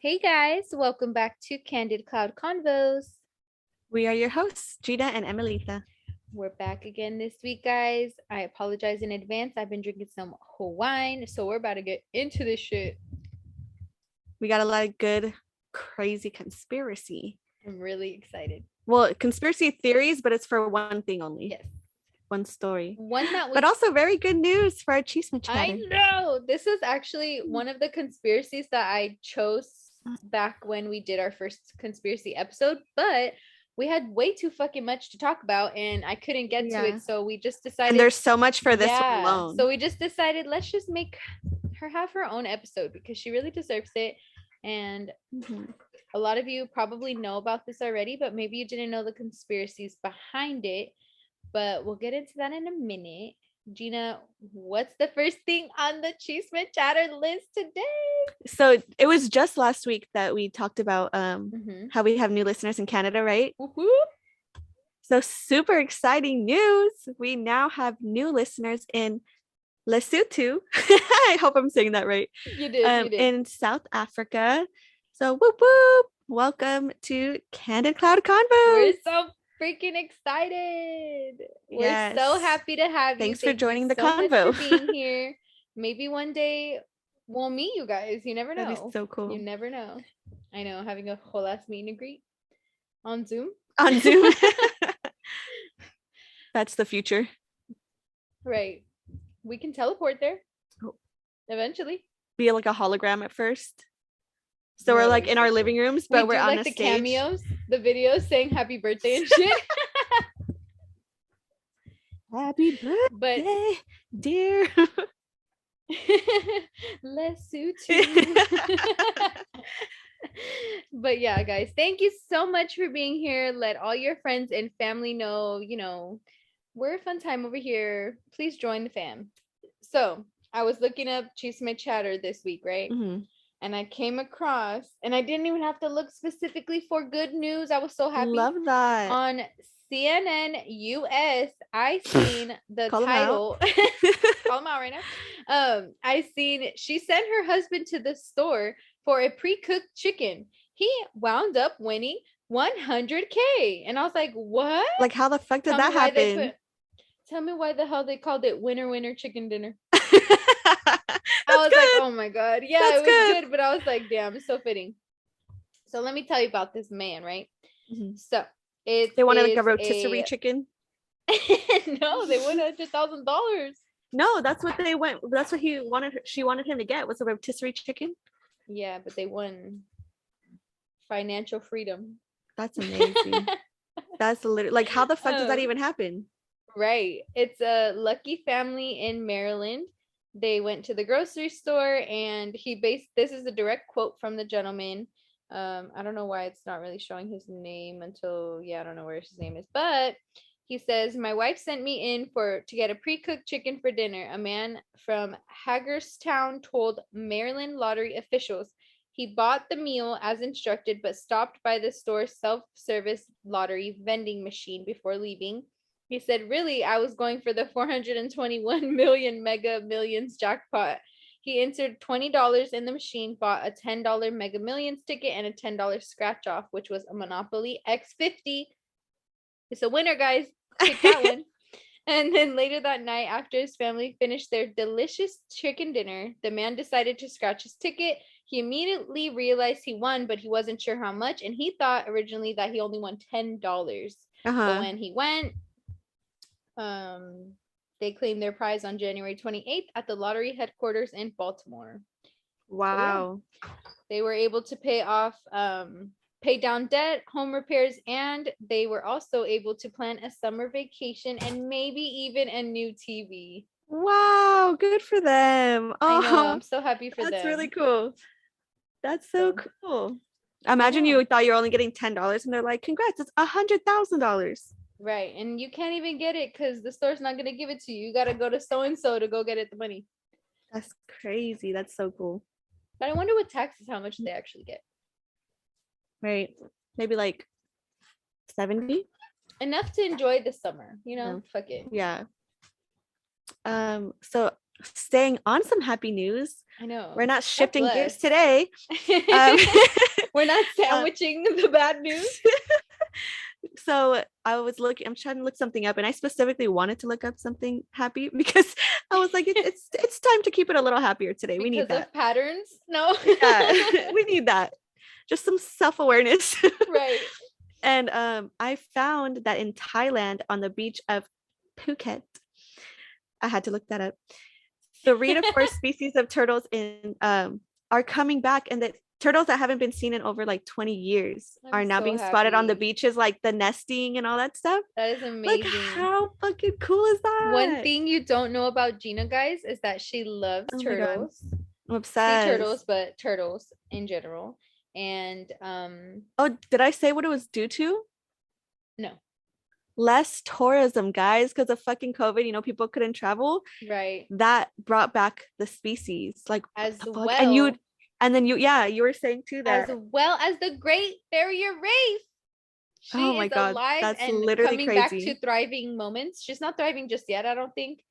Hey guys, welcome back to Candid Cloud Convos. We are your hosts, Gina and Emelita. We're back again this week, guys. I apologize in advance. I've been drinking some Hawaiian, so we're about to get into this shit. We got a lot of good, crazy conspiracy. I'm really excited. Well, conspiracy theories, but it's for one thing only. Yes. One story. One that But also very good news for our Chisme Chatter. I know. This is actually one of the conspiracies that I chose back when we did our first conspiracy episode, but we had way too fucking much to talk about and I couldn't get to it, so we just decided. And there's so much for this one alone. So we just decided let's just make her have her own episode because she really deserves it. And a lot of you probably know about this already, but maybe you didn't know the conspiracies behind it. But we'll get into that in a minute. Gina, what's the first thing on the Chisme Chatter list today? So it was just last week that we talked about how we have new listeners in Canada, right? So super exciting news. We now have new listeners in Lesotho. I hope I'm saying that right. You did. In South Africa. So whoop whoop. Welcome to Candid Cloud Convos. We're so freaking excited. We're so happy to have you. Thanks for joining the convo. For being here. Maybe one day we'll meet you guys. You never know. That'd be so cool. You never know. I know, having a whole ass meet and greet on Zoom. On Zoom. That's the future. Right. We can teleport there. Eventually. Be like a hologram at first. So we're like in our living rooms, but we're on like a the stage. Cameos, the videos saying happy birthday and shit. Happy birthday, dear. Lesotho. But yeah, guys, thank you so much for being here. Let all your friends and family know, we're a fun time over here. Please join the fam. So I was looking up Chisme Chatter this week, right? And I came across, and I didn't even have to look specifically for good news. I was so happy. Love that. On CNN US, I seen the title. Call them out right now. I seen she sent her husband to the store for a pre-cooked chicken. He wound up winning $100K. And I was like, what? Like, how the fuck did that happen? Tell me why the hell they called it winner chicken dinner. I was like, oh my god. Yeah, it was good, but I was like, damn, it's so fitting. So let me tell you about this man, right? So they wanted like a rotisserie chicken. No, they won $100,000. No, that's what they went. That's what he wanted. She wanted him to get was a rotisserie chicken. Yeah, but they won financial freedom. That's amazing. That's literally like, how the fuck does that even happen? Right. It's a lucky family in Maryland. They went to the grocery store and this is a direct quote from the gentleman. I don't know why it's not really showing his name until, I don't know where his name is, but he says, my wife sent me in to get a pre-cooked chicken for dinner. A man from Hagerstown told Maryland lottery officials he bought the meal as instructed, but stopped by the store's self-service lottery vending machine before leaving. He said, really, I was going for the 421 million Mega Millions jackpot. He entered $20 in the machine, bought a $10 Mega Millions ticket and a $10 scratch off, which was a Monopoly X50. It's a winner, guys. Take that one. And then later that night, after his family finished their delicious chicken dinner, the man decided to scratch his ticket. He immediately realized he won, but he wasn't sure how much. And he thought originally that he only won $10. But when he went, they claimed their prize on January 28th at the lottery headquarters in Baltimore. Wow. So, they were able to pay down debt, home repairs, and they were also able to plan a summer vacation and maybe even a new TV. Wow, good for them. I know, I'm so happy for them. That's really cool. That's so cool. Imagine you thought you were only getting $10 and they're like, congrats, it's $100,000. Right, and you can't even get it because the store's not going to give it to you. You got to go to so-and-so to go get the money. That's crazy. That's so cool. But I wonder with taxes how much they actually get. Right. Maybe like 70. Enough to enjoy the summer, fuck it. Yeah. So staying on some happy news. I know. We're not shifting gears bless. today. We're not sandwiching the bad news. So I'm trying to look something up, and I specifically wanted to look up something happy because I was like, it's time to keep it a little happier today. We need Because that. of patterns? No. Yeah, we need that. Just some self-awareness. Right. And I found that in Thailand on the beach of Phuket, I had to look that up. 3 to 4 species of turtles are coming back, and the turtles that haven't been seen in over like 20 years are now being spotted on the beaches, like the nesting and all that stuff. That is amazing. Like, how fucking cool is that? One thing you don't know about Gina, guys, is that she loves turtles. I'm obsessed. Sea turtles, but turtles in general. And oh, did I say what it was due to? No. Less tourism, guys, because of fucking COVID, you know, people couldn't travel. Right. That brought back the species, like, as well. And then you were saying too that as well as the Great Barrier Reef. She oh my God, alive that's and literally coming crazy. Back to thriving moments. She's not thriving just yet, I don't think.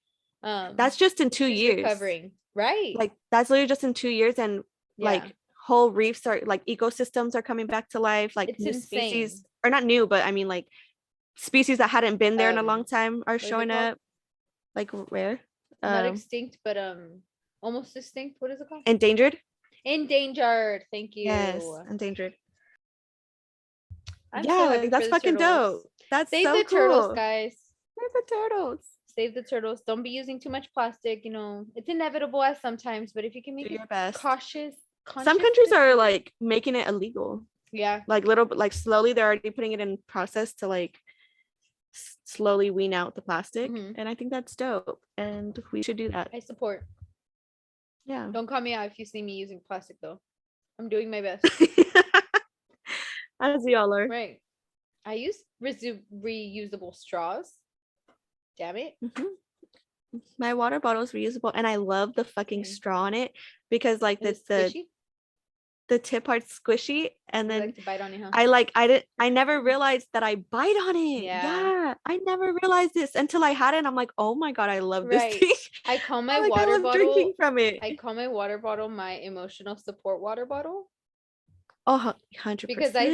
That's just in 2 years. Recovering. Right. Like that's literally just in 2 years, and like whole reefs are like ecosystems are coming back to life. Like it's new insane. Species, or not new, but I mean like species that hadn't been there in a long time are showing up. Like rare. Not extinct, but almost extinct. What is it called? Endangered. Thank you. Yes, endangered. I'm so like that's fucking dope. That's Save so the cool. Turtles, guys. Save the turtles. Save the turtles. Don't be using too much plastic. You know, it's inevitable as sometimes, but if you can make it cautious. Some countries are like making it illegal. Yeah. Like slowly they're already putting it in process to like slowly wean out the plastic. And I think that's dope. And we should do that. I support. Yeah. Don't call me out if you see me using plastic though. I'm doing my best. As we all are. Right. I use reusable straws. Damn it. My water bottle is reusable, and I love the fucking straw on it because like the tip part's squishy, and then like to bite on it, huh? I never realized that I bite on it. Yeah, I never realized this until I had it, and I'm like, oh my God, I love this thing. I call my water bottle drinking from it. I call my water bottle my emotional support water bottle. Oh, 100%. Because I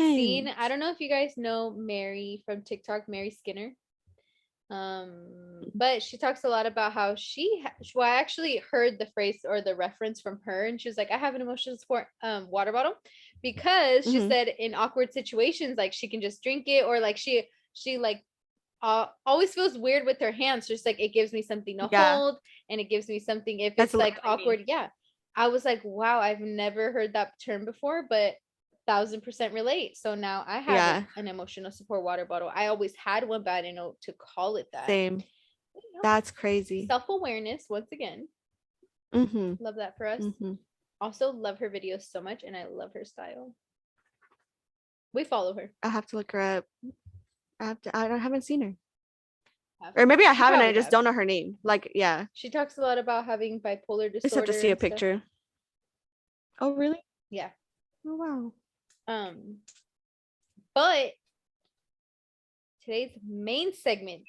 don't know if you guys know Mary from TikTok, Mary Skinner. But she talks a lot about how I actually heard the phrase or the reference from her, and she was like, I have an emotional support water bottle, because she said in awkward situations, like she can just drink it, or like she like always feels weird with her hands, just like it gives me something to hold, and it gives me something if it's like awkward. I was like, wow, I've never heard that term before, but 1000% relate. So now I have an emotional support water bottle. I always had one, but I didn't know to call it that. Same. That's crazy. Self-awareness once again. Love that for us. Also love her videos so much, and I love her style. We follow her. I have to look her up. I haven't seen her. Or maybe I haven't. I just don't know her name. Like, yeah. She talks a lot about having bipolar disorder. Just have to see a picture. Oh, really? Yeah. Oh, wow. But today's main segment,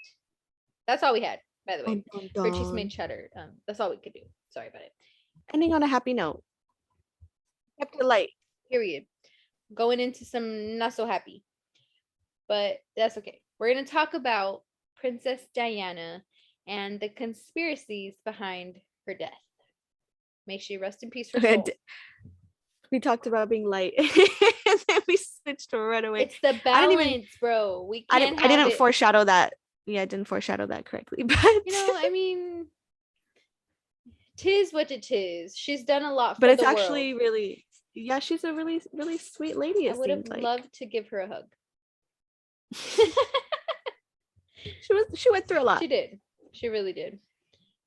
that's all we had, by the way. For Chisme Cheddar. That's all we could do. Sorry about it. Ending on a happy note. Kept it light. Period. Going into some not so happy. But that's okay. We're gonna talk about Princess Diana and the conspiracies behind her death. May she rest in peace for soul. We talked about being light, and then we switched right away. It's the balance, bro. We can't. I didn't foreshadow that. Yeah, I didn't foreshadow that correctly, but I mean, tis what it is. She's done a lot for the world. But it's actually really, she's a really, really sweet lady. I would have loved to give her a hug. She went through a lot. She did. She really did.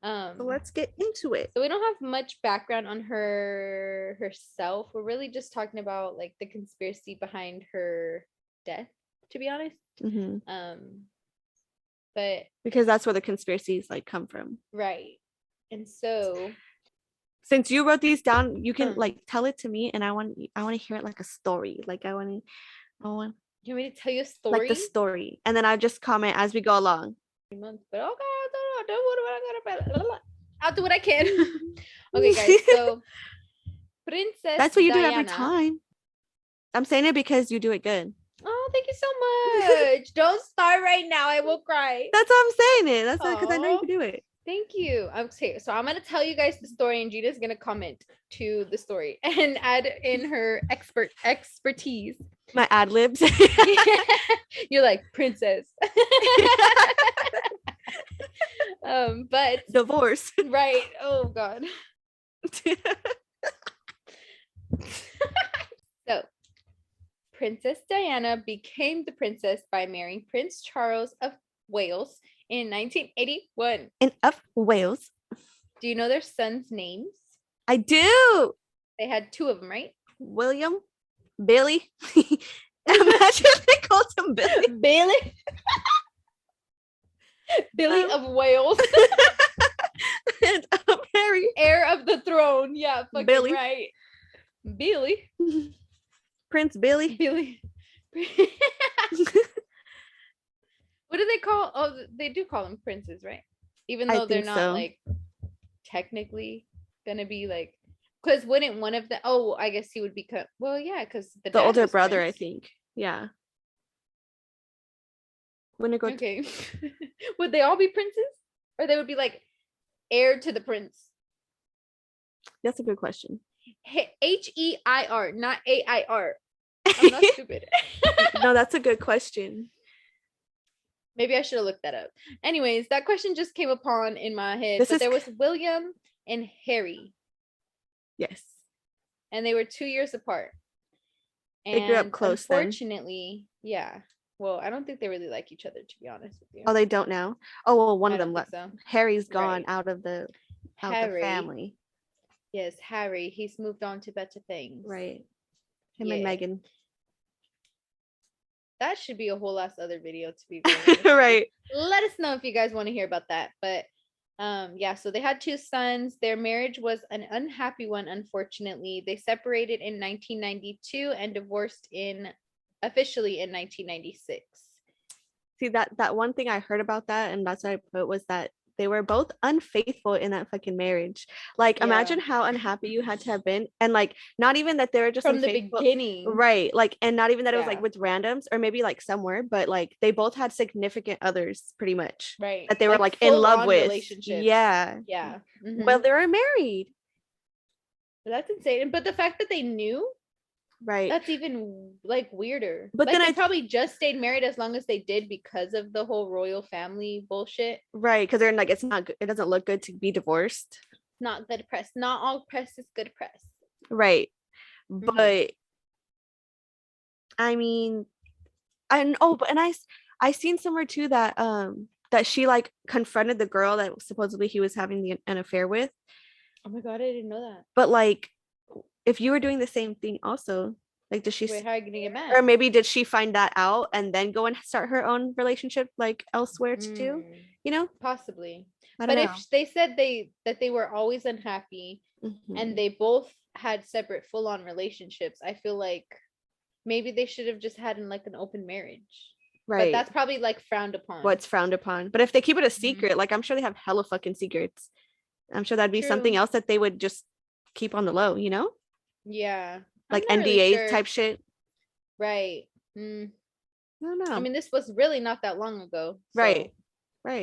So let's get into it. So we don't have much background on herself. We're really just talking about like the conspiracy behind her death, to be honest. But because that's where the conspiracies like come from, right? And so, since you wrote these down, you can like tell it to me, and I want to hear it like a story. Like I want. You want me to tell you a story? Like the story, and then I just comment as we go along. But okay, I'll do what I can. Okay, guys. So, Princess That's what you Diana. do every time. I'm saying it because you do it good. Oh, thank you so much. Don't start right now. I will cry. That's why I'm saying it. That's because I know you can do it. Thank you. Okay, so I'm going to tell you guys the story, and Gina's going to comment to the story and add in her expertise. My ad libs. You're like, princess. But divorce. Right. Oh, God. So, Princess Diana became the princess by marrying Prince Charles of Wales in 1981. Of Wales. Do you know their sons' names? I do. They had two of them, right? William, Billy. Imagine they called him Billy. Billy. Billy of Wales. And Harry, heir of the throne. Yeah, fucking Billy. Right. Billy. Prince Billy. Billy. What do they call? Oh, they do call them princes, right? Even though they're not like technically gonna be like, because wouldn't one of the? Oh, I guess he would become. Well, yeah, because the older brother, Prince. I think. Yeah. When it goes. Okay. Would they all be princes, or they would be like heir to the prince? That's a good question. HEIR, not AIR. I'm not stupid. No, that's a good question. Maybe I should have looked that up. Anyways, that question just came upon in my head. But there was William and Harry. Yes. And they were 2 years apart. And they grew up close. Unfortunately, yeah. Well, I don't think they really like each other, to be honest with you. Oh, they don't now? Oh, well, one of them left. So. Harry's gone out of the family. Yes, Harry. He's moved on to better things. Right. Him and Meghan. That should be a whole last other video, to be honest. Right. Let us know if you guys want to hear about that. But yeah, so they had 2 sons. Their marriage was an unhappy one, unfortunately. They separated in 1992 and divorced officially in 1996. See, that one thing I heard about that, and that's what I put, was that they were both unfaithful in that fucking marriage. Like, imagine how unhappy you had to have been. And like, not even that they were just from the beginning. Right. Like, and not even that it was like with randoms, or maybe like somewhere, but like they both had significant others pretty much. Right. That they were like in love with. Relationships. Yeah. Yeah. Mm-hmm. Well, they were married. But that's insane. But the fact that they knew, right, that's even like weirder. But like, then they probably just stayed married as long as they did because of the whole royal family bullshit, right? Because they're like, it's not good, it doesn't look good to be divorced. Not good press. Not all press is good press, right? Mm-hmm. But I mean, and I seen somewhere too that that she like confronted the girl that supposedly he was having an affair with. Oh my god, I didn't know that. But like, if you were doing the same thing also, like, does she? Wait, how are you gonna get mad? Or maybe did she find that out and then go and start her own relationship like elsewhere too? You know, possibly. But if they said that they were always unhappy, mm-hmm. and they both had separate full-on relationships, I feel like maybe they should have just had like an open marriage. Right. But that's probably like frowned upon. What's frowned upon? But if they keep it a secret, mm-hmm. like I'm sure they have hella fucking secrets. I'm sure that'd be something else that they would just keep on the low, you know? Yeah. Like NDAs really type shit. Right. I don't know. I mean, this was really not that long ago. So right.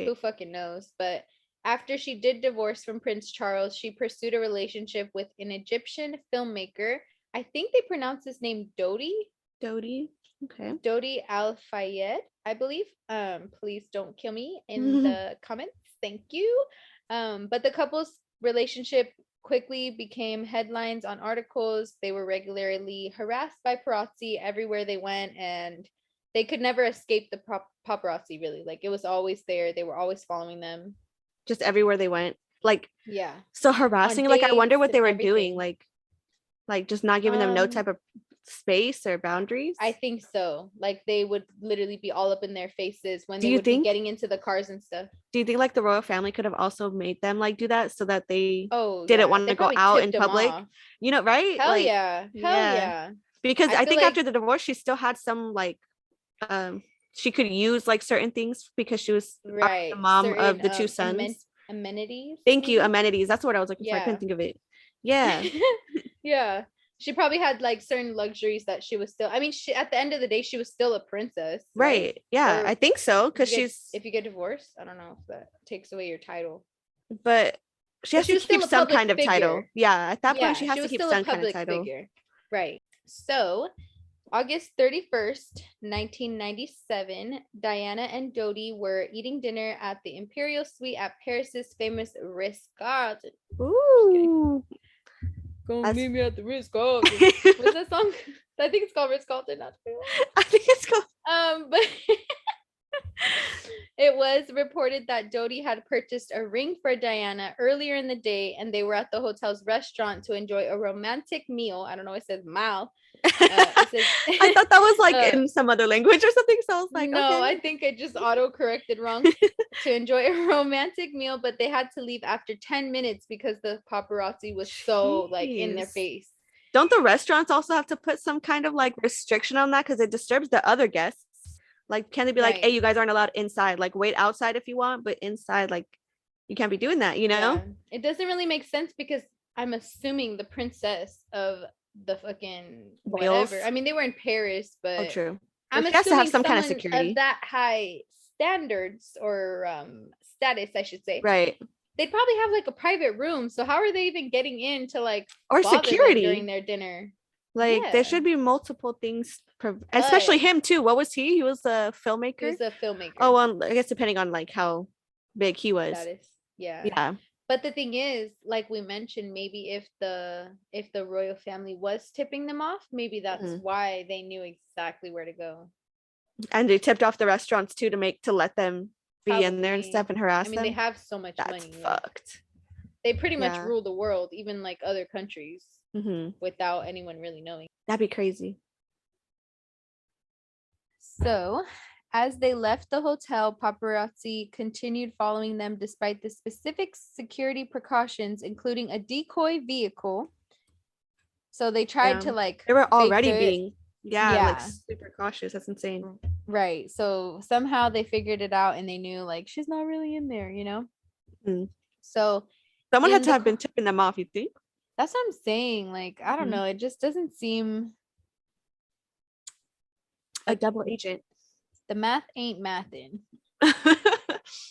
Who fucking knows? But after she did divorce from Prince Charles, she pursued a relationship with an Egyptian filmmaker. I think they pronounce his name Dodi. Okay. Dodi Al-Fayed, I believe. Please don't kill me in the comments. Thank you. But the couple's relationship quickly became headlines on articles. They were regularly harassed by paparazzi everywhere they went, and they could never escape the paparazzi, really. Like, it was always there. They were always following them. Just everywhere they went. Like, yeah. So harassing, like, I wonder what they were doing. Like just not giving them no type of space or boundaries. I think so. Like, they would literally be all up in their faces when they would be getting into the cars and stuff. Do you think like the royal family could have also made them like do that so that they didn't want to go out in public? You know, right? Hell yeah. Because I think like, after the divorce, she still had some like she could use like certain things because she was the mom of the 2 sons. amenities. Thank you, amenities. That's what I was looking for. I couldn't think of it. Yeah. Yeah. She probably had like certain luxuries that she was still. I mean, she at the end of the day, she was still a princess, right? Yeah, or I think so. Because if you get divorced, I don't know if that takes away your title. But she has to keep some kind of title. Yeah, at that point, she has to was keep still some a kind of public title. figure. Right. So, August 31st, 1997, Diana and Dodi were eating dinner at the Imperial Suite at Paris's famous Ritz-Carlton. Ooh. Come meet me at the Ritz-Carlton. What's that song? I think it's called Ritz-Carlton. I think it's called. But it was reported that Dodi had purchased a ring for Diana earlier in the day, and they were at the hotel's restaurant to enjoy a romantic meal. I don't know. It says mal. It says, I thought that was like in some other language or something. So I was like, no, okay. I think it just auto corrected wrong. To enjoy a romantic meal, but they had to leave after 10 minutes because the paparazzi was so like in their face. Don't the restaurants also have to put some kind of like restriction on that because it disturbs the other guests? Like, can they be like, hey, you guys aren't allowed inside? Like, wait outside if you want, but inside, like, you can't be doing that, you know? Yeah. It doesn't really make sense because I'm assuming the princess of the fucking whatever. I mean, they were in Paris, but true. I'm assuming has to have some kind of security of that high standards or status, I should say. Right. They'd probably have like a private room. So how are they even getting in to like or security during their dinner? Like there should be multiple things, especially him too. What was he? He was a filmmaker. He was a filmmaker. Oh, well, I guess depending on like how big he was. Status. Yeah. Yeah. But the thing is, like we mentioned, maybe if the royal family was tipping them off, maybe that's why they knew exactly where to go. And they tipped off the restaurants too to let them be in there and stuff and harass them. I mean, they have so much money. That's fucked. They pretty much rule the world, even like other countries, without anyone really knowing. That'd be crazy. So, as they left the hotel, paparazzi continued following them despite the specific security precautions, including a decoy vehicle. So they tried to like. They were already being like super cautious. That's insane. Right. So somehow they figured it out and they knew like she's not really in there, you know? So someone had to have been tipping them off, you think? That's what I'm saying. Like, I don't know. It just doesn't seem a double agent. The math ain't mathing.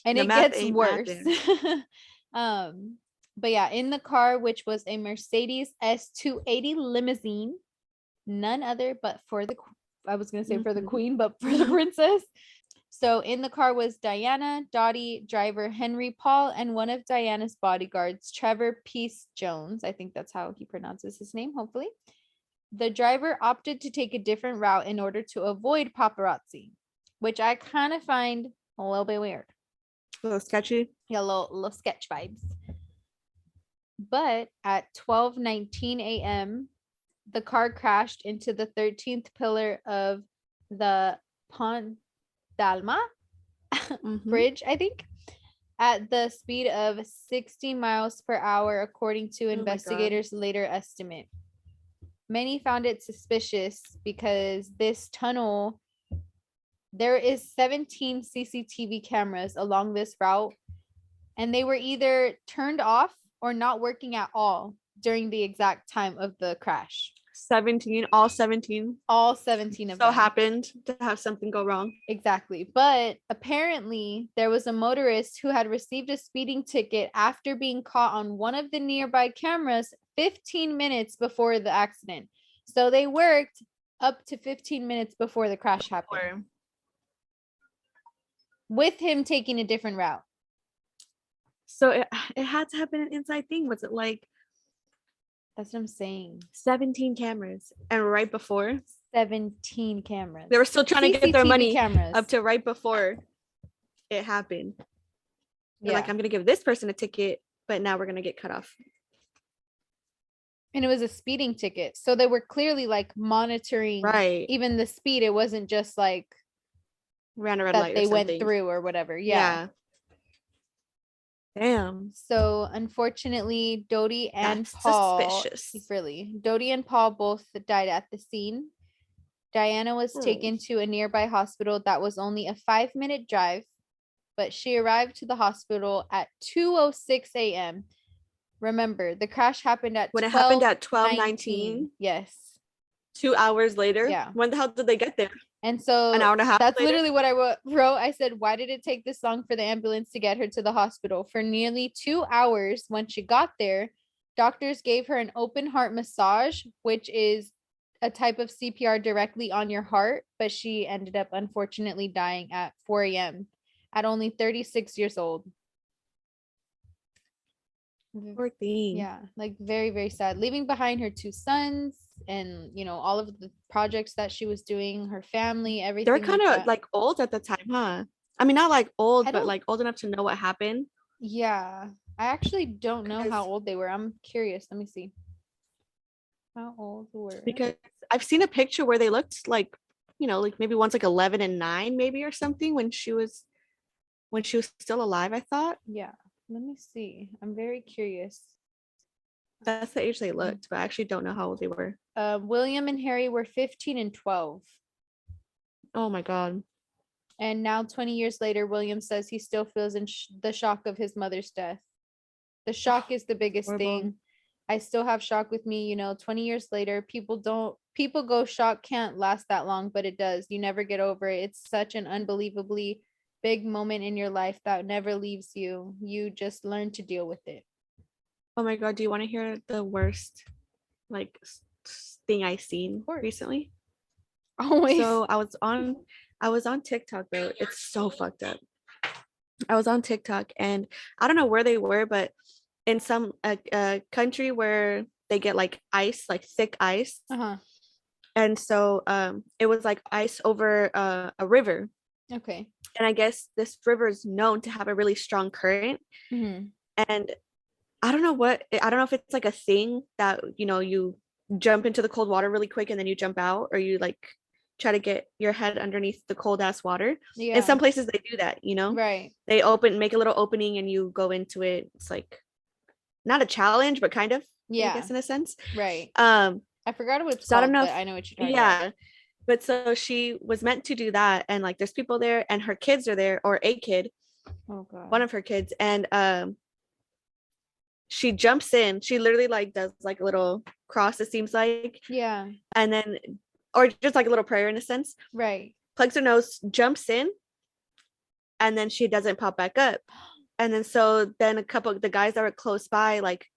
And it gets worse. But yeah, in the car, which was a Mercedes S280 limousine, none other but for the I was gonna say for the queen, but for the princess. So in the car was Diana, Dottie, driver Henry Paul, and one of Diana's bodyguards, Trevor Peace Jones. I think that's how he pronounces his name, hopefully. The driver opted to take a different route in order to avoid paparazzi, which I kind of find a little bit weird. A little sketchy? Yeah, a little sketch vibes. But at 12:19 a.m., the car crashed into the 13th pillar of the Pont d'Alma bridge, I think, at the speed of 60 miles per hour, according to investigators' later estimate. Many found it suspicious because this tunnel, there is 17 CCTV cameras along this route, and they were either turned off or not working at all during the exact time of the crash. 17, all 17 of them happened to have something go wrong. Exactly. But apparently there was a motorist who had received a speeding ticket after being caught on one of the nearby cameras 15 minutes before the accident. So they worked up to 15 minutes before the crash happened, with him taking a different route. So it had to happen an inside thing. Was it like, that's what I'm saying, 17 cameras, and right before 17 cameras, they were still trying to get their money cameras up to right before it happened. They're like, I'm gonna give this person a ticket, but now we're gonna get cut off. And it was a speeding ticket, so they were clearly like monitoring even the speed. It wasn't just like ran a red light they went through or whatever. Damn. So unfortunately, Dodi and Paul, Dodi and Paul both died at the scene. Diana was taken to a nearby hospital that was only a 5-minute drive. but she arrived to the hospital at 2:06 a.m. Remember, the crash happened at when it happened at 12:19. Yes. 2 hours later. Yeah. When the hell did they get there? And so an hour and a half that's later? literally what I wrote. I said, why did it take this long for the ambulance to get her to the hospital? For nearly 2 hours. When she got there, doctors gave her an open heart massage, which is a type of CPR directly on your heart, but she ended up unfortunately dying at 4 a.m. at only 36 years old. Poor thing. Yeah, like very, very sad. Leaving behind her 2 sons and, you know, all of the projects that she was doing, her family, everything. They were kind of like old at the time, huh? I mean, not like old, but like old enough to know what happened. Yeah, I actually don't know how old they were. I'm curious. Let me see. How old were? Because I've seen a picture where they looked like, you know, like maybe one's like 11 and 9 maybe or something when she was still alive, I thought. Yeah. Let me see. I'm very curious. That's the age they looked, but I actually don't know how old they were. William and Harry were 15 and 12. Oh my God. And now 20 years later, William says he still feels in the shock of his mother's death. The shock is the biggest thing. I still have shock with me, you know, 20 years later, people go, shock can't last that long, but it does. You never get over it. It's such an unbelievably big moment in your life that never leaves you. You just learn to deal with it. Oh my God, do you want to hear the worst like thing I seen recently? Always. So I was on TikTok, bro. It's so fucked up. I was on TikTok and I don't know where they were, but in some country where they get like ice, like thick ice. Uh-huh. And so it was like ice over a river. Okay. And I guess this river is known to have a really strong current. Mm-hmm. And I don't know if it's like a thing that, you know, you jump into the cold water really quick and then you jump out, or you like try to get your head underneath the cold ass water. Yeah. In some places they do that, you know? Right. They make a little opening and you go into it. It's like not a challenge, but kind of, yeah, I guess in a sense. Right. I forgot what it's called, but I know what you're talking about. Yeah. But so she was meant to do that, and like there's people there and her kids are there, or a kid. Oh God. One of her kids. And she jumps in. She literally like does like a little cross, it seems like. Yeah. And then, or just like a little prayer in a sense. Right. Plugs her nose, jumps in, and then she doesn't pop back up. And then a couple of the guys that were close by, like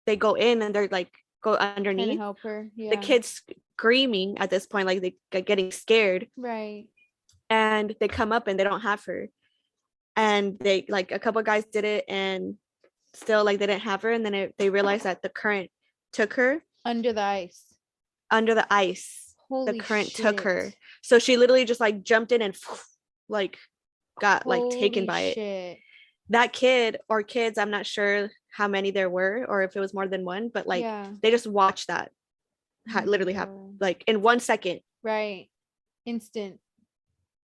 they go in and they're like go underneath. Help her. Yeah. The kid's screaming at this point, like they getting scared. Right. And they come up and they don't have her. And they like a couple of guys did it and still like they didn't have her, and then they realized that the current took her under the ice. Holy the current shit. Took her, so she literally just like jumped in and like got like taken by it. That kid or kids, I'm not sure how many there were or if it was more than one, but like they just watched that literally happen like in 1 second. Right. Instant.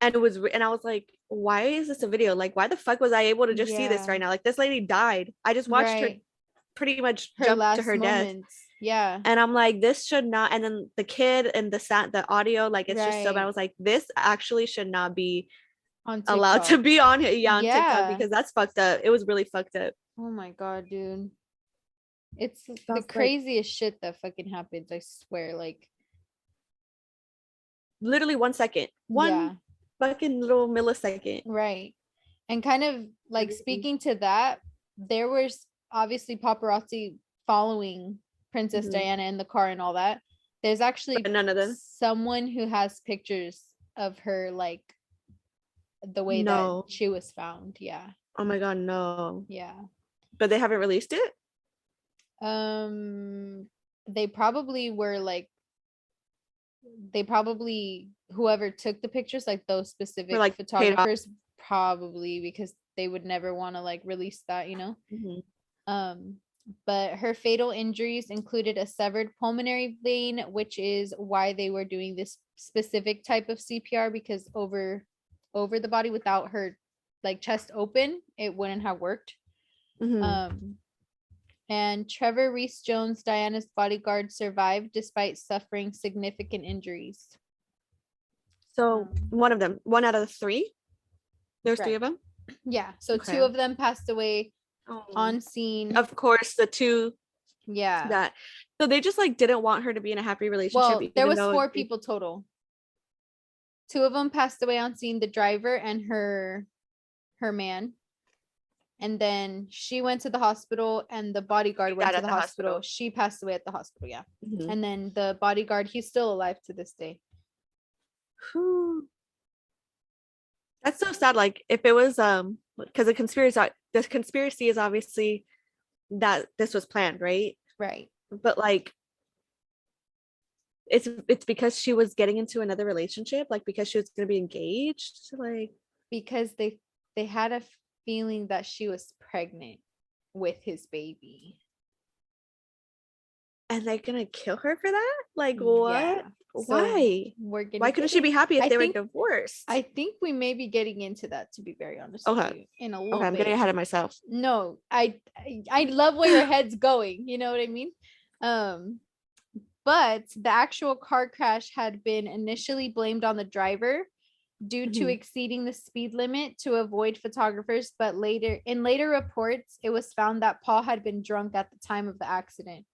And I was like, why is this a video? Like, why the fuck was I able to just see this right now? Like, this lady died. I just watched her pretty much jump to her death. Yeah. And I'm like, this should not. And then the kid and the audio, like, it's just so bad. I was like, this actually should not be allowed to be on TikTok, because that's fucked up. It was really fucked up. Oh my God, dude. It's the craziest shit that fucking happens. I swear. Like, literally 1 second. One fucking little millisecond. Right. And kind of like speaking to that, there was obviously paparazzi following Princess Diana in the car and all that. There's actually none of them. Someone who has pictures of her, like the way that she was found. Yeah. Oh my God, no. Yeah. But they haven't released it? They probably were like, whoever took the pictures, like those specific like photographers, probably, because they would never want to like release that, you know. Mm-hmm. But her fatal injuries included a severed pulmonary vein, which is why they were doing this specific type of CPR, because over the body, without her like chest open, it wouldn't have worked. Mm-hmm. And Trevor Reese Jones, Diana's bodyguard, survived despite suffering significant injuries. So one out of the three? There's three of them? Yeah, so Okay. two of them passed away Oh. on scene. Of course, the two Yeah. that so they just like didn't want her to be in a happy relationship. Well, there Even was though 4 people total. 2 of them passed away on scene, the driver and her man. And then she went to the hospital and the bodyguard went died to at the the hospital. hospital. She passed away at the hospital, yeah. Mhm. And then the bodyguard, he's still alive to this day. Whew. That's so sad. Like if it was because the conspiracy is obviously that this was planned, right? Right. But like it's because she was getting into another relationship, like because she was gonna be engaged, like Because they had a feeling that she was pregnant with his baby. and they're gonna kill her for that? Like Yeah. what? So Why? we're gonna Why couldn't she be happy if they were divorced? I think we may be getting into that, to be very honest with Okay. you, in a Okay, little I'm bit. getting ahead of myself. No, I love where your head's going. You know what I mean? But the actual car crash had been initially blamed on the driver due to exceeding the speed limit to avoid photographers, but in later reports, it was found that Paul had been drunk at the time of the accident.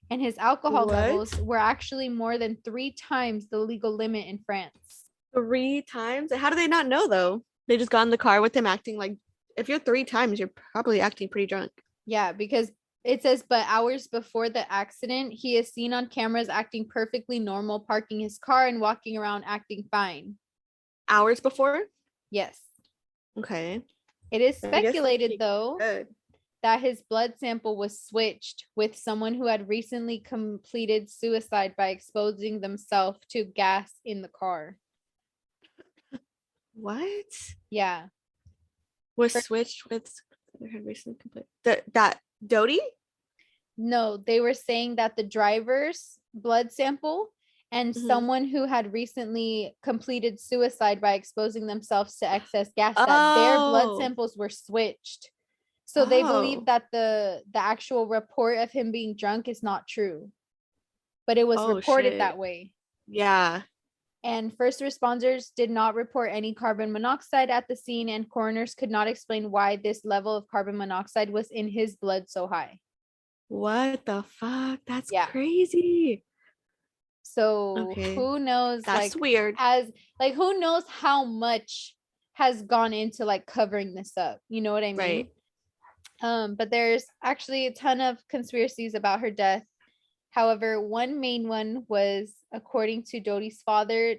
And his alcohol levels were actually more than 3 times the legal limit in France. 3 times? How do they not know though? They just got in the car with him acting like if you're 3 times, you're probably acting pretty drunk. Yeah, because it says, but hours before the accident, he is seen on cameras acting perfectly normal, parking his car and walking around acting fine. Hours before? Yes. Okay. It is speculated, though, good. that his blood sample was switched with someone who had recently completed suicide by exposing themselves to gas in the car. What? Yeah. Was switched with had recently completed that Dodie? No, they were saying that the driver's blood sample and someone who had recently completed suicide by exposing themselves to excess gas, that their blood samples were switched. So they believe that the actual report of him being drunk is not true, but it was reported that way. Yeah. And first responders did not report any carbon monoxide at the scene, and coroners could not explain why this level of carbon monoxide was in his blood so high. What the fuck? That's crazy. So who knows? That's weird. Who knows how much has gone into like covering this up? You know what I mean? Right. But there's actually a ton of conspiracies about her death. However, one main one was, according to Dodie's father,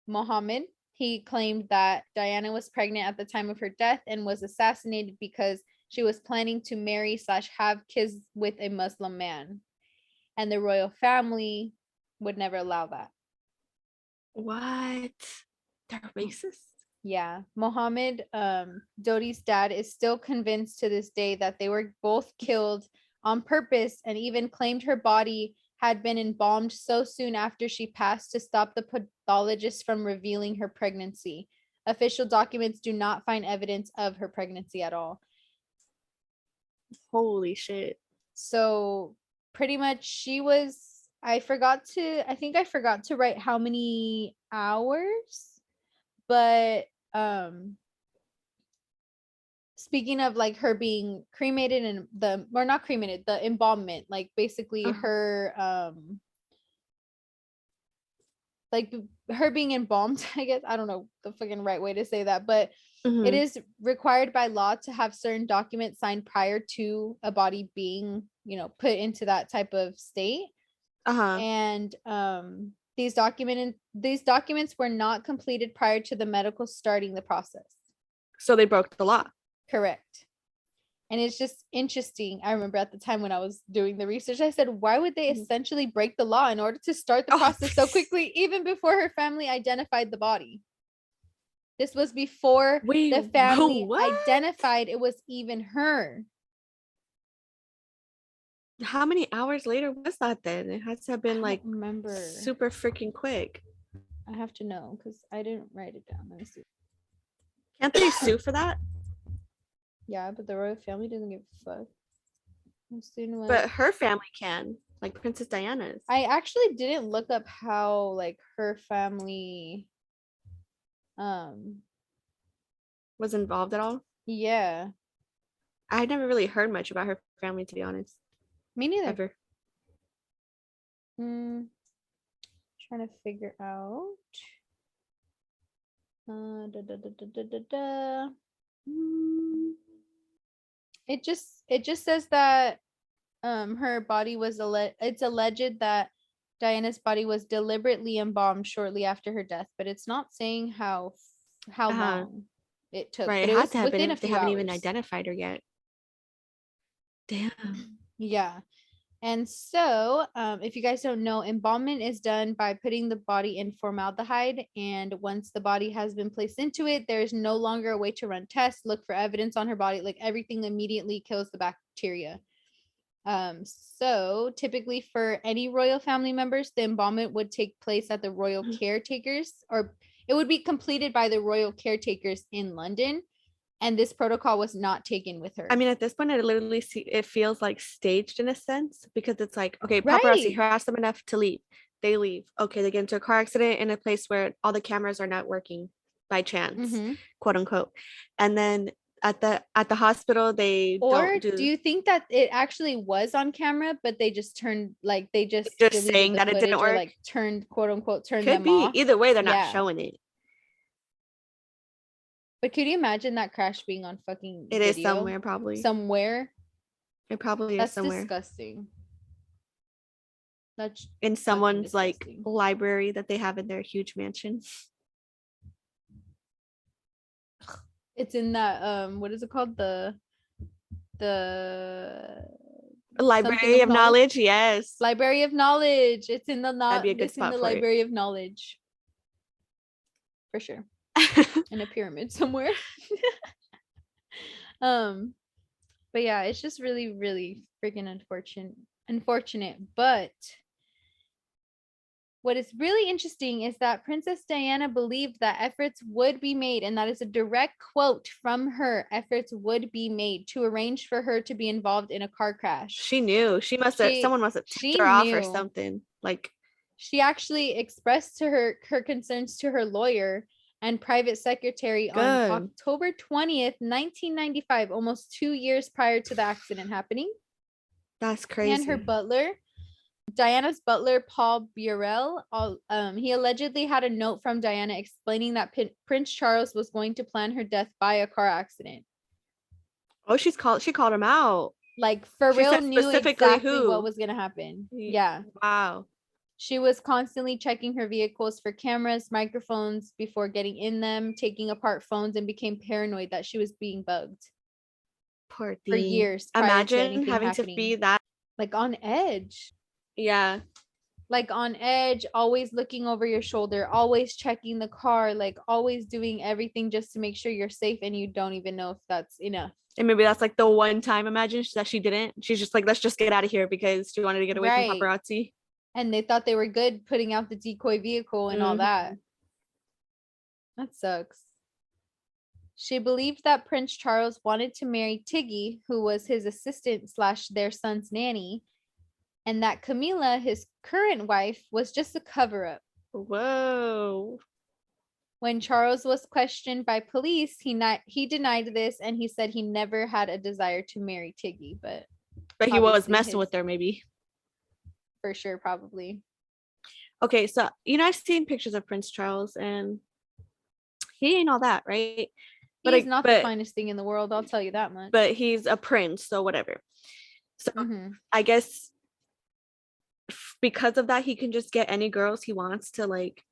Mohammed. He claimed that Diana was pregnant at the time of her death and was assassinated because she was planning to marry / have kids with a Muslim man. And the royal family would never allow that. What? They're racist? Yeah. Mohammed, Dodie's dad, is still convinced to this day that they were both killed on purpose, and even claimed her body had been embalmed so soon after she passed to stop the pathologist from revealing her pregnancy. Official documents do not find evidence of her pregnancy at all. Holy shit. So pretty much she was, I think I forgot to write how many hours, but speaking of like her being cremated and not cremated, the embalmment, like basically her like her being embalmed, I guess. I don't know the fucking right way to say that, but it is required by law to have certain documents signed prior to a body being, put into that type of state. And these documents were not completed prior to the medical starting the process. So they broke the law. Correct. And it's just interesting. I remember at the time when I was doing the research, I said, why would they essentially break the law in order to start the process so quickly, even before her family identified the body? This was before the family identified it was even her. How many hours later was that then? It has to have been like remember. Super freaking quick. I have to know because I didn't write it down. Let me see. Can't they sue for that? Yeah, but the royal family doesn't give a fuck. But her family can, like Princess Diana's. I actually didn't look up how like her family was involved at all. Yeah. I never really heard much about her family, to be honest. Me neither. Ever. Trying to figure out. Da, da, da, da, da, da, da. It just says that her body was it's alleged that Diana's body was deliberately embalmed shortly after her death, but it's not saying how long it took. Right, But it it had was to have been within a if they few haven't even hours. identified her yet. Damn. Yeah. And so, if you guys don't know, embalmment is done by putting the body in formaldehyde. And once the body has been placed into it, there's no longer a way to run tests, look for evidence on her body. Like everything immediately kills the bacteria. So typically for any royal family members, the embalmment would take place at the royal caretakers, or it would be completed by the royal caretakers in London. And this protocol was not taken with her. I mean, at this point, it feels like staged in a sense, because it's like, okay, Right. paparazzi harass them enough to leave. They leave. Okay, they get into a car accident in a place where all the cameras are not working by chance, quote unquote. And then at the hospital, they Or don't do you think that it actually was on camera, but they just turned like they just just deleted saying the that it didn't footage or work. like turned quote unquote turned Could them be. off? Either way, they're not Yeah. showing it. But could you imagine that crash being on fucking It is video? somewhere, probably. Somewhere. It probably is That's somewhere. disgusting. That's in someone's like library that they have in their huge mansion. It's in that what is it called? The Library of knowledge. Yes. Library of knowledge. It's in the That'd be a good it's in spot the for library it. of knowledge. For sure. In a pyramid somewhere. But yeah, it's just really, really freaking unfortunate. But what is really interesting is that Princess Diana believed that efforts would be made, and that is a direct quote from her, efforts would be made to arrange for her to be involved in a car crash. She knew. Someone must have tipped her off or something. Like, she actually expressed to her concerns to her lawyer and private secretary on October 20th, 1995, almost 2 years prior to the accident happening. That's crazy. And her butler, Diana's butler, Paul Burrell, he allegedly had a note from Diana explaining that Prince Charles was going to plan her death by a car accident. Oh, she called him out. Like, for real, knew exactly what was going to happen. Yeah. Wow. She was constantly checking her vehicles for cameras, microphones before getting in them, taking apart phones, and became paranoid that she was being bugged. Poor thing. For years. Imagine having to be that. Like on edge. Yeah. Like on edge, always looking over your shoulder, always checking the car, like always doing everything just to make sure you're safe, and you don't even know if that's enough. And maybe that's like the one time, imagine, that she didn't. She's just like, let's just get out of here because she wanted to get away from paparazzi. And they thought they were good putting out the decoy vehicle and all that. That sucks. She believed that Prince Charles wanted to marry Tiggy, who was his assistant / their son's nanny, and that Camilla, his current wife, was just a cover-up. Whoa. When Charles was questioned by police, he denied this, and he said he never had a desire to marry Tiggy, but he was messing with her, maybe. For sure, probably. Okay, so I've seen pictures of Prince Charles, and he ain't all that, right? But he's not the finest thing in the world, I'll tell you that much. But he's a prince, so whatever. So I guess because of that, he can just get any girls he wants to like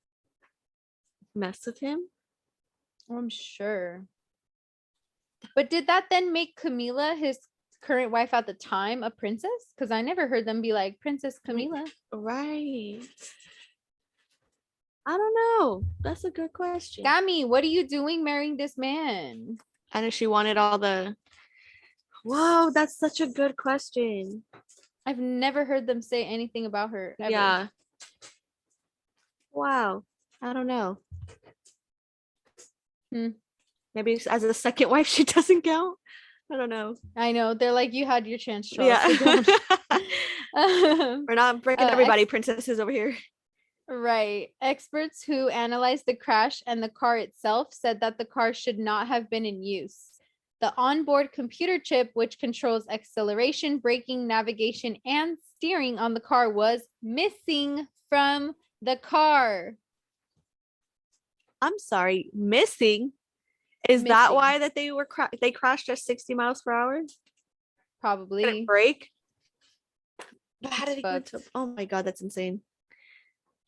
mess with him. I'm sure. But did that then make Camilla, his current wife at the time, a princess? Because I never heard them be like Princess Camilla. Right. I don't know. That's a good question. Gami, what are you doing marrying this man? And if she wanted all the... Whoa, that's such a good question. I've never heard them say anything about her ever. Yeah. Wow. I don't know. Maybe as a second wife, she doesn't count. I don't know. I know. They're like, you had your chance, Charles. Yeah. So we're not breaking everybody princesses over here. Right. Experts who analyzed the crash and the car itself said that the car should not have been in use. The onboard computer chip, which controls acceleration, braking, navigation, and steering on the car, was missing from the car. I'm sorry, missing? Is that why that they crashed at 60 miles per hour? Probably. Couldn't brake? How did oh my god, that's insane.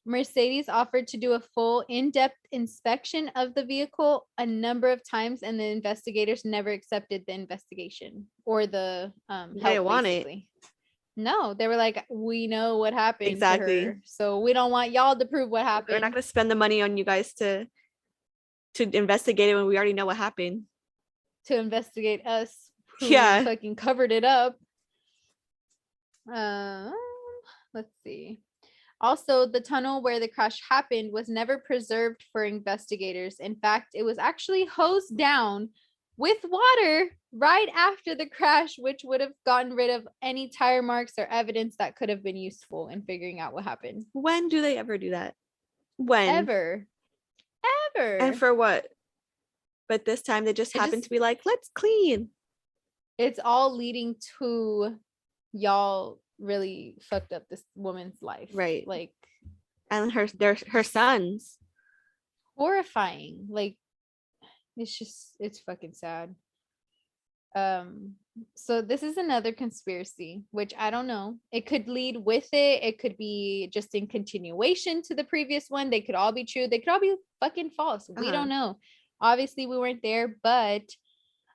Mercedes offered to do a full in-depth inspection of the vehicle a number of times, and the investigators never accepted the investigation or the help. They want basically. No, they were like, we know what happened to her, so we don't want y'all to prove what happened. We're not going to spend the money on you guys to investigate it when we already know what happened. To investigate us who fucking covered it up. Let's see. Also, the tunnel where the crash happened was never preserved for investigators. In fact, it was actually hosed down with water right after the crash, which would have gotten rid of any tire marks or evidence that could have been useful in figuring out what happened. When do they ever do that? When? Ever. And for what? But this time they just happened to be like, let's clean. It's all leading to y'all really fucked up this woman's life, right? Like, and her sons. Horrifying. Like, it's fucking sad. So this is another conspiracy, which I don't know. It could lead with it. It could be just in continuation to the previous one. They could all be true. They could all be fucking false. We don't know. Obviously, we weren't there, but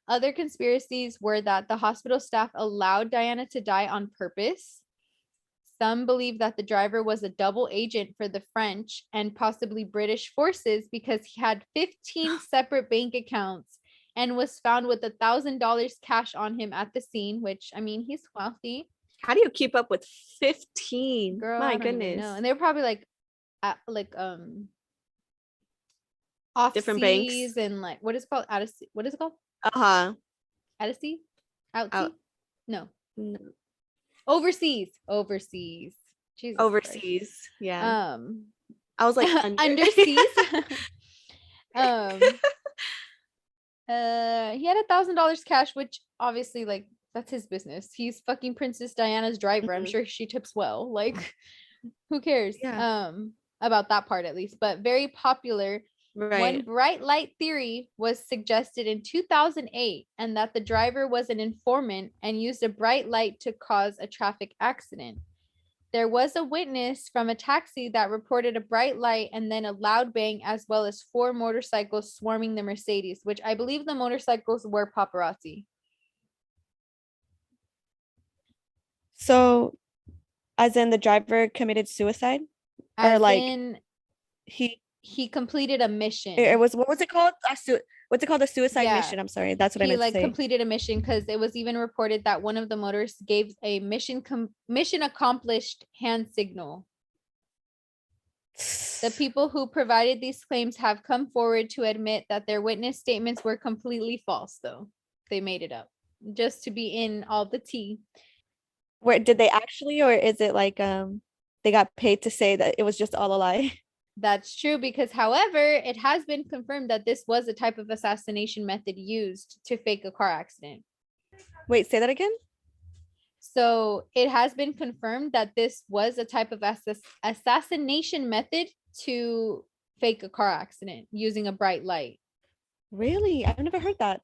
other conspiracies were that the hospital staff allowed Diana to die on purpose. Some believe that the driver was a double agent for the French and possibly British forces because he had 15 separate bank accounts and was found with $1,000 cash on him at the scene, which, I mean, he's wealthy. How do you keep up with 15? Girl, my goodness. and they were probably off different banks and like what is it called? Out of sea. What is it called? Out of sea? Out sea? No. Overseas. Jesus overseas. Christ. Yeah. I was like underseas. He had $1,000 cash, which obviously, like, that's his business. He's fucking Princess Diana's driver. I'm sure she tips well. Like, who cares? Yeah. About that part at least. But very popular. Right. One bright light theory was suggested in 2008, and that the driver was an informant and used a bright light to cause a traffic accident. There was a witness from a taxi that reported a bright light and then a loud bang, as well as 4 motorcycles swarming the Mercedes, which I believe the motorcycles were paparazzi. So, as in the driver committed suicide? As or like he completed a mission. It was, what was it called? What's it called? A suicide mission. I'm sorry. That's what I meant to say. He completed a mission because it was even reported that one of the motorists gave a mission accomplished hand signal. The people who provided these claims have come forward to admit that their witness statements were completely false, though. They made it up just to be in all the tea. Where did they actually, or is it like they got paid to say that it was just all a lie? That's true, because however, it has been confirmed that this was a type of assassination method used to fake a car accident. Wait, say that again? So it has been confirmed that this was a type of assassination method to fake a car accident using a bright light. Really? I've never heard that.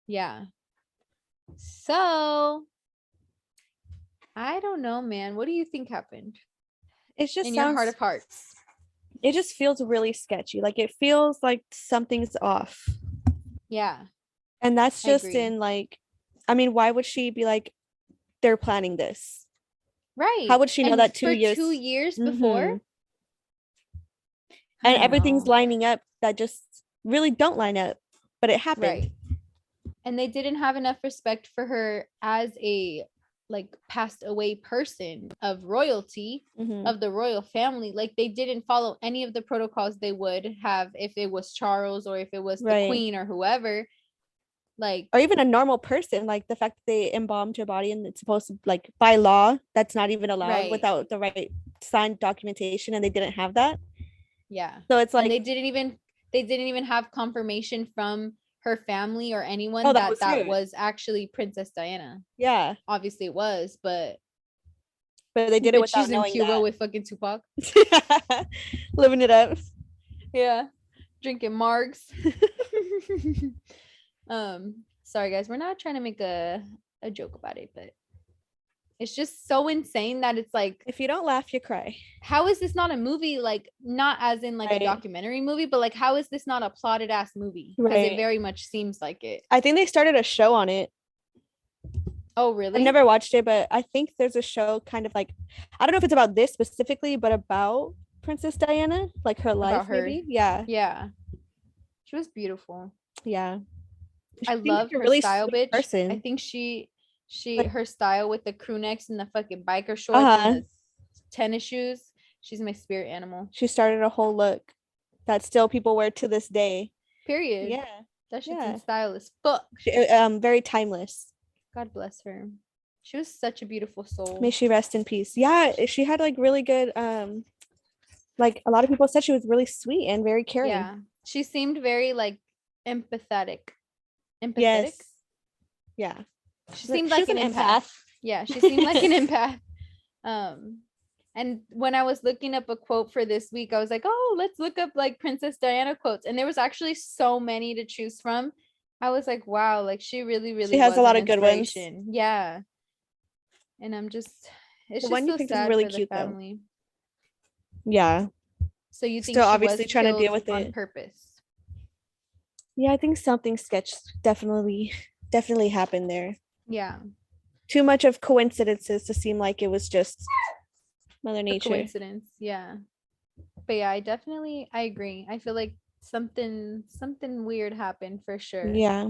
Yeah. So I don't know, man. What do you think happened? It's just in your heart of hearts. It just feels really sketchy. Like, it feels like something's off. Yeah. And that's just in like, I mean, why would she be like, they're planning this? Right. How would she know that 2 years before? And everything's lining up that just really don't line up, but it happened. Right. And they didn't have enough respect for her as a like passed away person of royalty, of the royal family. Like, they didn't follow any of the protocols they would have if it was Charles or if it was the queen or whoever, like, or even a normal person. Like, the fact that they embalmed her body and it's supposed to, like, by law, that's not even allowed without the right signed documentation, and they didn't have that. Yeah. So it's like, and they didn't even have confirmation from her family or anyone that was actually Princess Diana. Yeah. Obviously it was, but they did it without knowing Cuba that. with fucking Tupac. Living it up. Yeah. Drinking margs. Sorry guys, we're not trying to make a joke about it, but it's just so insane that it's like, if you don't laugh, you cry. How is this not a movie? Like, not as in like a documentary movie, but like, how is this not a plotted ass movie? Because it very much seems like it. I think they started a show on it. Oh, really? I've never watched it, but I think there's a show kind of like, I don't know if it's about this specifically, but about Princess Diana, like her life, maybe. Yeah. Yeah. She was beautiful. Yeah. I love her really style, bitch. Person. I think her style with the crew necks and the fucking biker shorts and the tennis shoes. She's my spirit animal. She started a whole look that still people wear to this day. Period. Yeah. That shit's in style as fuck. Very timeless. God bless her. She was such a beautiful soul. May she rest in peace. Yeah, she had like really good like a lot of people said she was really sweet and very caring. Yeah. She seemed very like empathetic. Yes. Yeah. She seemed like an empath. Yeah, she seemed like an empath. And when I was looking up a quote for this week, I was like, oh, let's look up like Princess Diana quotes. And there was actually so many to choose from. I was like, wow, like she really has a lot of good ones. Yeah. And I'm just, it's just so sad really for the family. Though. Yeah. So you think still she obviously was trying to deal with it on purpose? Yeah, I think something sketch definitely happened there. Yeah. Too much of coincidences to seem like it was just Mother Nature. Coincidence, yeah. But yeah, I agree. I feel like something weird happened for sure. Yeah.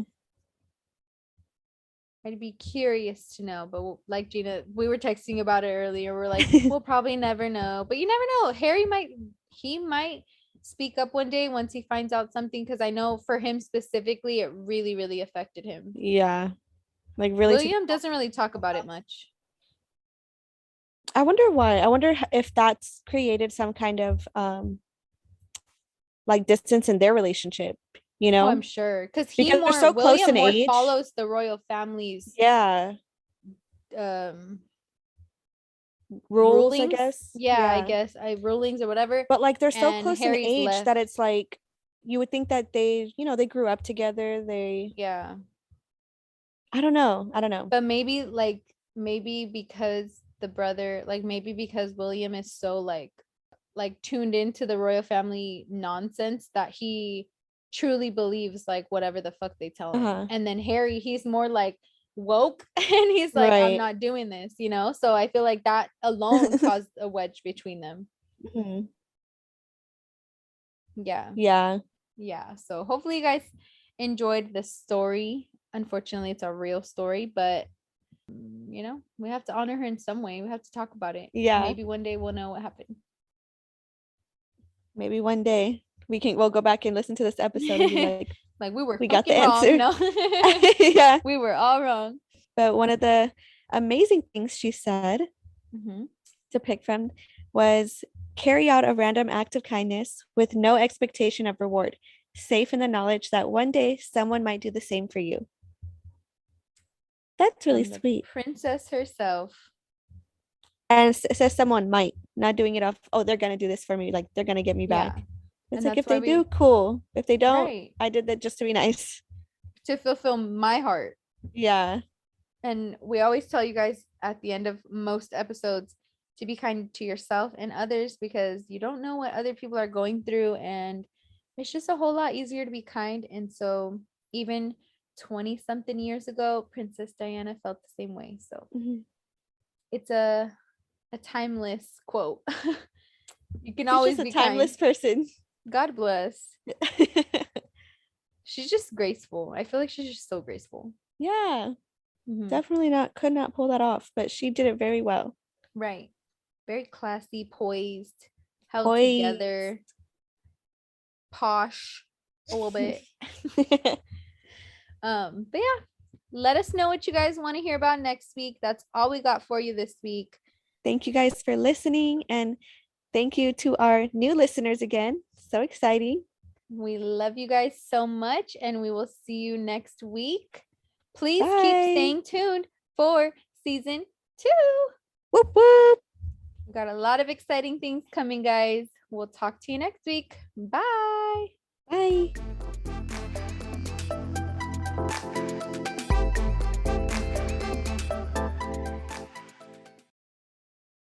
I'd be curious to know, but like Gina, we were texting about it earlier. We're like, we'll probably never know, but you never know. Harry might speak up one day once he finds out something, because I know for him specifically, it really affected him. Yeah. Like really, William doesn't really talk about it much. I wonder why. I wonder if that's created some kind of like distance in their relationship, you know? Oh, I'm sure. Because they're so close in age. Follows the royal family's rules, I guess. Yeah, I guess. Rulings or whatever. But like they're so close in age that it's like you would think that they grew up together. I don't know. But maybe because the brother, like maybe because William is so like tuned into the royal family nonsense that he truly believes like whatever the fuck they tell him. And then Harry, he's more like woke and he's like, I'm not doing this, so I feel like that alone caused a wedge between them. Mm-hmm. Yeah, so hopefully you guys enjoyed this story. Unfortunately, it's a real story, but we have to honor her in some way. We have to talk about it. Yeah. Maybe one day we'll know what happened. Maybe one day we'll go back and listen to this episode and be like, we got the wrong, answer. Yeah. We were all wrong. But one of the amazing things she said to pick from was carry out a random act of kindness with no expectation of reward, safe in the knowledge that one day someone might do the same for you. That's really sweet. Princess herself. And it says someone might, not doing it off, oh, they're going to do this for me. Like, they're going to get me back. It's like, if they do, cool. If they don't, I did that just to be nice. To fulfill my heart. Yeah. And we always tell you guys at the end of most episodes to be kind to yourself and others, because you don't know what other people are going through. And it's just a whole lot easier to be kind. And so even 20-something years ago, Princess Diana felt the same way. So it's a timeless quote. You can always be a timeless person. God bless. She's just graceful. I feel like she's just so graceful. Yeah. Definitely could not pull that off, but she did it very well. Right. Very classy, poised, held together, posh a little bit. But yeah, let us know what you guys want to hear about next week. That's all we got for you this week. Thank you guys for listening, and thank you to our new listeners again. So exciting. We love you guys so much, and we will see you next week. Please Bye. keep staying tuned for season 2. Whoop whoop. We got a lot of exciting things coming, guys. We'll talk to you next week. Bye. Bye.